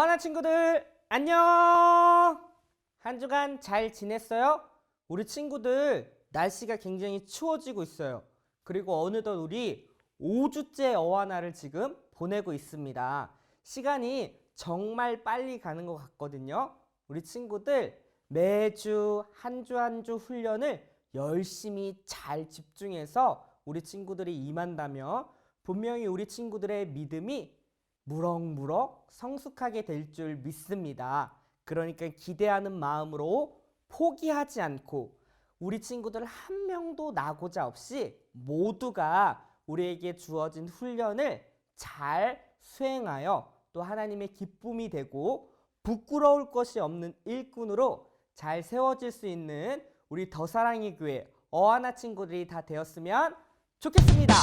어하나 친구들 안녕! 한 주간 잘 지냈어요? 우리 친구들 날씨가 굉장히 추워지고 있어요. 그리고 어느덧 우리 5주째 어하나를 지금 보내고 있습니다. 시간이 정말 빨리 가는 것 같거든요. 우리 친구들 매주 한 주 한 주 훈련을 열심히 잘 집중해서 우리 친구들이 임한다면 분명히 우리 친구들의 믿음이 무럭무럭 성숙하게 될 줄 믿습니다. 그러니까 기대하는 마음으로 포기하지 않고 우리 친구들 한 명도 나고자 없이 모두가 우리에게 주어진 훈련을 잘 수행하여 또 하나님의 기쁨이 되고 부끄러울 것이 없는 일꾼으로 잘 세워질 수 있는 우리 더사랑의 교회 어하나 친구들이 다 되었으면 좋겠습니다.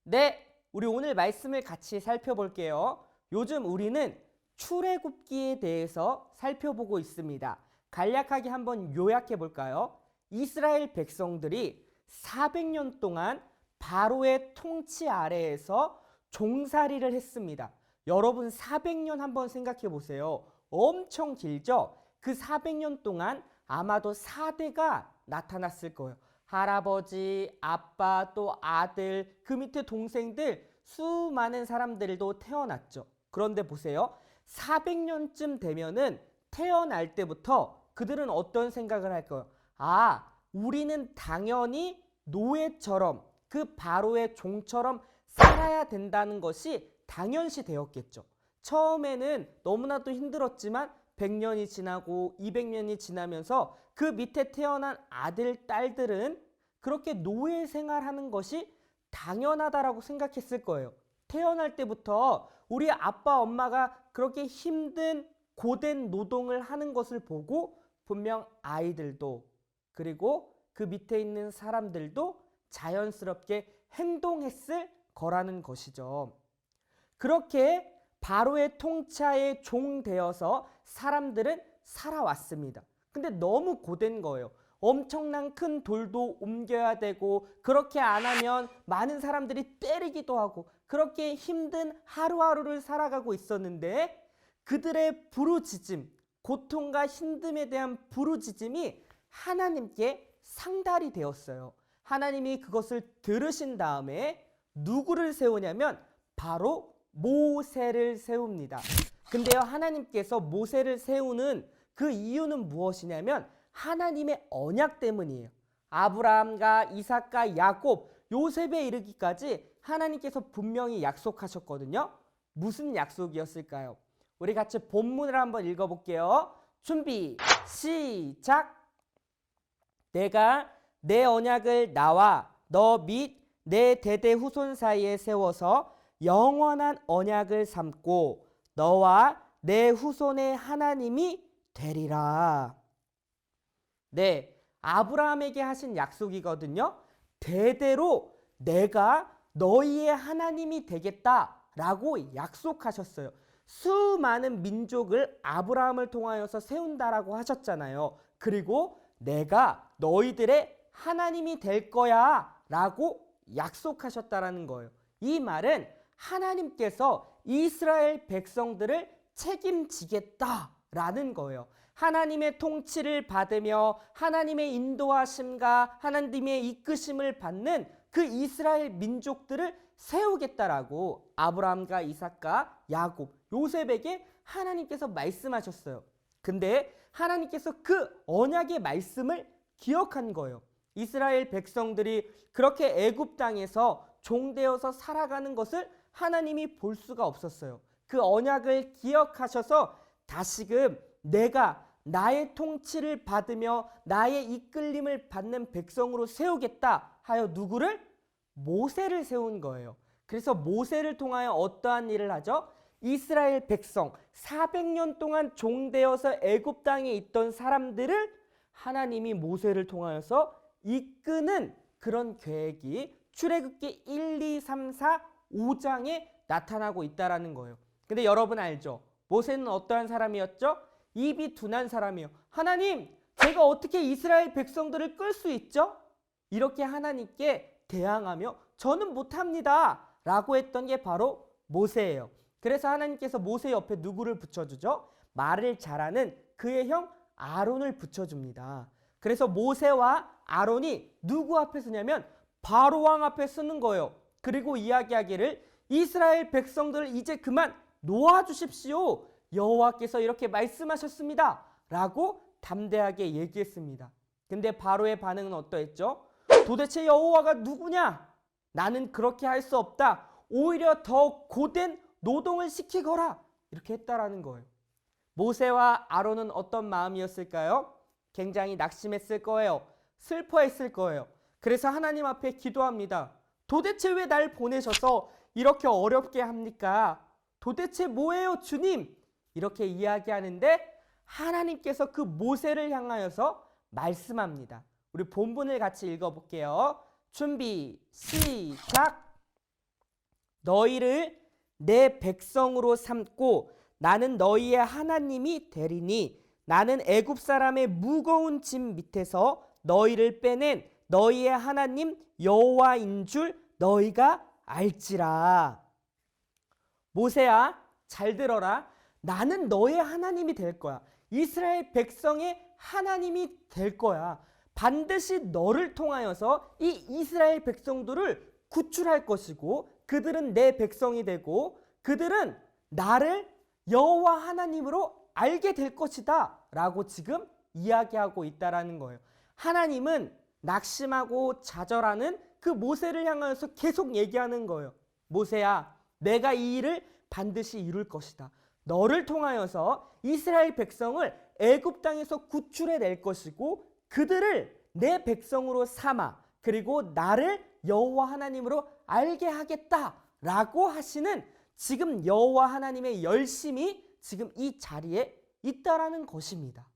네, 우리 오늘 말씀을 같이 살펴볼게요. 요즘 우리는 출애굽기에 대해서 살펴보고 있습니다. 간략하게 한번 요약해 볼까요? 이스라엘 백성들이 400년 동안 바로의 통치 아래에서 종살이를 했습니다. 여러분 400년 한번 생각해 보세요. 엄청 길죠? 그 400년 동안 아마도 4대가 나타났을 거예요. 할아버지, 아빠, 또 아들, 그 밑에 동생들 수많은 사람들도 태어났죠. 그런데 보세요. 400년쯤 되면은 태어날 때부터 그들은 어떤 생각을 할까요? 아, 우리는 당연히 노예처럼 그 바로의 종처럼 살아야 된다는 것이 당연시 되었겠죠. 처음에는 너무나도 힘들었지만 100년이 지나고 200년이 지나면서 그 밑에 태어난 아들, 딸들은 그렇게 노예 생활하는 것이 당연하다라고 생각했을 거예요. 태어날 때부터 우리 아빠, 엄마가 그렇게 힘든 고된 노동을 하는 것을 보고 분명 아이들도 그리고 그 밑에 있는 사람들도 자연스럽게 행동했을 거라는 것이죠. 그렇게 바로의 통치하에 종되어서 사람들은 살아왔습니다. 근데 너무 고된 거예요. 엄청난 큰 돌도 옮겨야 되고 그렇게 안 하면 많은 사람들이 때리기도 하고 그렇게 힘든 하루하루를 살아가고 있었는데 그들의 부르짖음, 고통과 힘듦에 대한 부르짖음이 하나님께 상달이 되었어요. 하나님이 그것을 들으신 다음에 누구를 세우냐면 바로 모세를 세웁니다. 근데요, 하나님께서 모세를 세우는 그 이유는 무엇이냐면 하나님의 언약 때문이에요. 아브라함과 이삭과 야곱, 요셉에 이르기까지 하나님께서 분명히 약속하셨거든요. 무슨 약속이었을까요? 우리 같이 본문을 한번 읽어볼게요. 준비, 시작! 내가 내 언약을 나와 너 및 내 대대 후손 사이에 세워서 영원한 언약을 삼고 너와 내 후손의 하나님이 되리라. 네, 아브라함에게 하신 약속이거든요. 대대로 내가 너희의 하나님이 되겠다라고 약속하셨어요. 수많은 민족을 아브라함을 통하여서 세운다라고 하셨잖아요. 그리고 내가 너희들의 하나님이 될 거야 라고 약속하셨다라는 거예요. 이 말은 하나님께서 이스라엘 백성들을 책임지겠다라는 거예요. 하나님의 통치를 받으며 하나님의 인도하심과 하나님의 이끄심을 받는 그 이스라엘 민족들을 세우겠다라고 아브라함과 이삭과 야곱, 요셉에게 하나님께서 말씀하셨어요. 근데 하나님께서 그 언약의 말씀을 기억한 거예요. 이스라엘 백성들이 그렇게 애굽 땅에서 종되어서 살아가는 것을 하나님이 볼 수가 없었어요. 그 언약을 기억하셔서 다시금 내가 나의 통치를 받으며 나의 이끌림을 받는 백성으로 세우겠다 하여 누구를? 모세를 세운 거예요. 그래서 모세를 통하여 어떠한 일을 하죠? 이스라엘 백성 400년 동안 종되어서 애굽 땅에 있던 사람들을 하나님이 모세를 통하여서 이끄는 그런 계획이 출애굽기 1, 2, 3, 4, 5장에 나타나고 있다라는 거예요. 근데 여러분 알죠? 모세는 어떠한 사람이었죠? 입이 둔한 사람이요. 하나님, 제가 어떻게 이스라엘 백성들을 끌 수 있죠? 이렇게 하나님께 대항하며 저는 못합니다 라고 했던 게 바로 모세예요. 그래서 하나님께서 모세 옆에 누구를 붙여주죠? 말을 잘하는 그의 형 아론을 붙여줍니다. 그래서 모세와 아론이 누구 앞에 서냐면 바로 왕 앞에 서는 거예요. 그리고 이야기하기를 이스라엘 백성들을 이제 그만 놓아주십시오. 여호와께서 이렇게 말씀하셨습니다. 라고 담대하게 얘기했습니다. 근데 바로의 반응은 어떠했죠? 도대체 여호와가 누구냐? 나는 그렇게 할 수 없다. 오히려 더 고된 노동을 시키거라. 이렇게 했다라는 거예요. 모세와 아론은 어떤 마음이었을까요? 굉장히 낙심했을 거예요. 슬퍼했을 거예요. 그래서 하나님 앞에 기도합니다. 도대체 왜 날 보내셔서 이렇게 어렵게 합니까? 도대체 뭐예요, 주님? 이렇게 이야기하는데 하나님께서 그 모세를 향하여서 말씀합니다. 우리 본문을 같이 읽어볼게요. 준비, 시작! 너희를 내 백성으로 삼고 나는 너희의 하나님이 되리니 나는 애굽 사람의 무거운 짐 밑에서 너희를 빼낸 너희의 하나님 여호와인 줄 너희가 알지라. 모세야, 잘 들어라. 나는 너의 하나님이 될 거야. 이스라엘 백성의 하나님이 될 거야. 반드시 너를 통하여서 이 이스라엘 백성들을 구출할 것이고 그들은 내 백성이 되고 그들은 나를 여호와 하나님으로 알게 될 것이다 라고 지금 이야기하고 있다라는 거예요. 하나님은 낙심하고 좌절하는 그 모세를 향하여서 계속 얘기하는 거예요. 모세야, 내가 이 일을 반드시 이룰 것이다. 너를 통하여서 이스라엘 백성을 애굽 땅에서 구출해 낼 것이고 그들을 내 백성으로 삼아 그리고 나를 여호와 하나님으로 알게 하겠다라고 하시는 지금 여호와 하나님의 열심이 지금 이 자리에 있다라는 것입니다.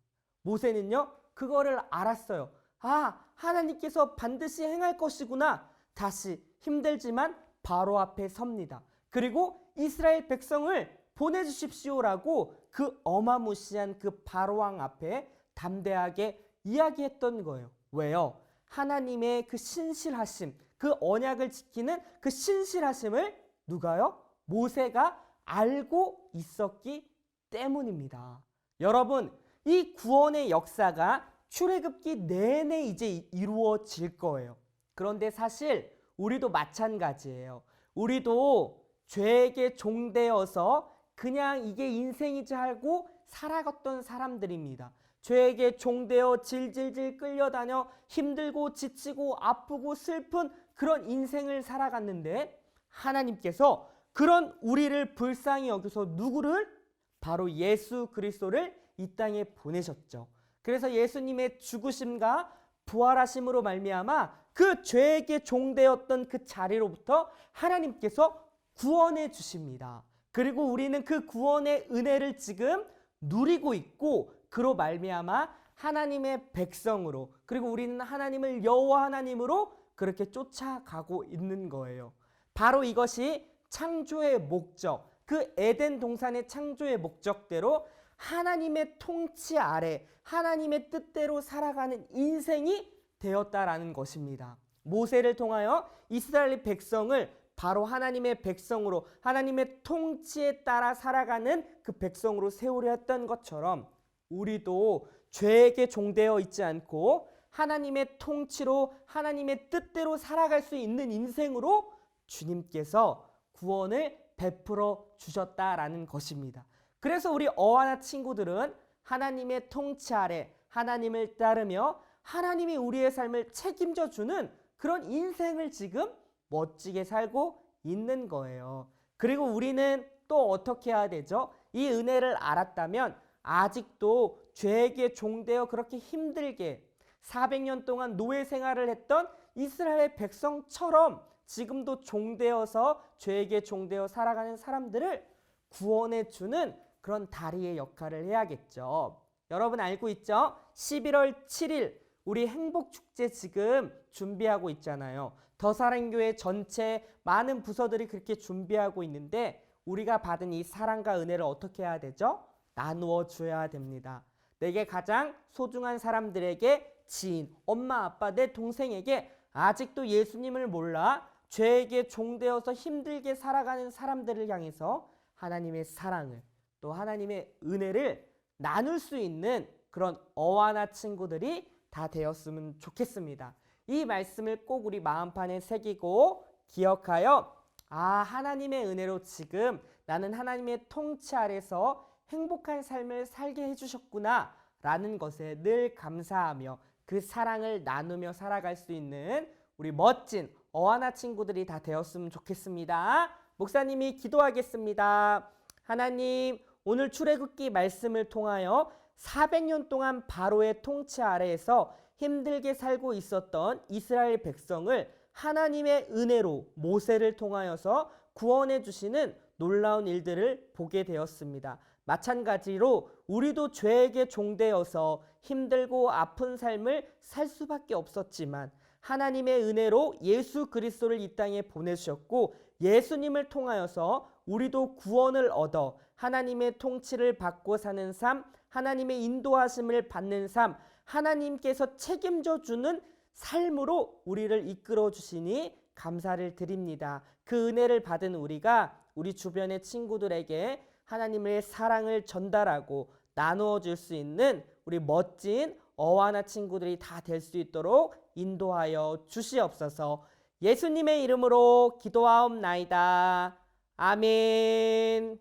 모세는요, 그거를 알았어요. 아, 하나님께서 반드시 행할 것이구나. 다시 힘들지만 바로 앞에 섭니다. 그리고 이스라엘 백성을 보내주십시오라고 그 어마무시한 그 바로왕 앞에 담대하게 이야기했던 거예요. 왜요? 하나님의 그 신실하심, 그 언약을 지키는 그 신실하심을 누가요? 모세가 알고 있었기 때문입니다. 여러분, 이 구원의 역사가 출애굽기 내내 이제 이루어질 거예요. 그런데 사실 우리도 마찬가지예요. 우리도 죄에게 종되어서 그냥 이게 인생이지 하고 살아갔던 사람들입니다. 죄에게 종되어 질질질 끌려다녀 힘들고 지치고 아프고 슬픈 그런 인생을 살아갔는데 하나님께서 그런 우리를 불쌍히 여기서 누구를? 바로 예수 그리스도를 이 땅에 보내셨죠. 그래서 예수님의 죽으심과 부활하심으로 말미암아 그 죄에게 종되었던 그 자리로부터 하나님께서 구원해 주십니다. 그리고 우리는 그 구원의 은혜를 지금 누리고 있고 그로 말미암아 하나님의 백성으로 그리고 우리는 하나님을 여호와 하나님으로 그렇게 쫓아가고 있는 거예요. 바로 이것이 창조의 목적, 그 에덴 동산의 창조의 목적대로 하나님의 통치 아래 하나님의 뜻대로 살아가는 인생이 되었다라는 것입니다. 모세를 통하여 이스라엘 백성을 바로 하나님의 백성으로 하나님의 통치에 따라 살아가는 그 백성으로 세우려 했던 것처럼 우리도 죄에게 종되어 있지 않고 하나님의 통치로 하나님의 뜻대로 살아갈 수 있는 인생으로 주님께서 구원을 베풀어 주셨다라는 것입니다. 그래서 우리 어와나 친구들은 하나님의 통치 아래 하나님을 따르며 하나님이 우리의 삶을 책임져 주는 그런 인생을 지금 멋지게 살고 있는 거예요. 그리고 우리는 또 어떻게 해야 되죠? 이 은혜를 알았다면 아직도 죄에게 종되어 그렇게 힘들게 400년 동안 노예 생활을 했던 이스라엘 백성처럼 지금도 종되어서 죄에게 종되어 살아가는 사람들을 구원해 주는 그런 다리의 역할을 해야겠죠. 여러분 알고 있죠? 11월 7일 우리 행복축제 지금 준비하고 있잖아요. 더사랑교회 전체 많은 부서들이 그렇게 준비하고 있는데 우리가 받은 이 사랑과 은혜를 어떻게 해야 되죠? 나누어 줘야 됩니다. 내게 가장 소중한 사람들에게 지인, 엄마, 아빠, 내 동생에게 아직도 예수님을 몰라 죄에게 종되어서 힘들게 살아가는 사람들을 향해서 하나님의 사랑을 또 하나님의 은혜를 나눌 수 있는 그런 어와나 친구들이 다 되었으면 좋겠습니다. 이 말씀을 꼭 우리 마음판에 새기고 기억하여 하나님의 은혜로 지금 나는 하나님의 통치 아래서 행복한 삶을 살게 해주셨구나 라는 것에 늘 감사하며 그 사랑을 나누며 살아갈 수 있는 우리 멋진 어하나 친구들이 다 되었으면 좋겠습니다. 목사님이 기도하겠습니다. 하나님, 오늘 출애굽기 말씀을 통하여 400년 동안 바로의 통치 아래에서 힘들게 살고 있었던 이스라엘 백성을 하나님의 은혜로 모세를 통하여서 구원해 주시는 놀라운 일들을 보게 되었습니다. 마찬가지로 우리도 죄에게 종되어서 힘들고 아픈 삶을 살 수밖에 없었지만 하나님의 은혜로 예수 그리스도를 이 땅에 보내주셨고 예수님을 통하여서 우리도 구원을 얻어 하나님의 통치를 받고 사는 삶, 하나님의 인도하심을 받는 삶, 하나님께서 책임져 주는 삶으로 우리를 이끌어 주시니 감사를 드립니다. 그 은혜를 받은 우리가 우리 주변의 친구들에게 하나님의 사랑을 전달하고 나누어 줄 수 있는 우리 멋진 어와나 친구들이 다 될 수 있도록 인도하여 주시옵소서. 예수님의 이름으로 기도하옵나이다. 아멘.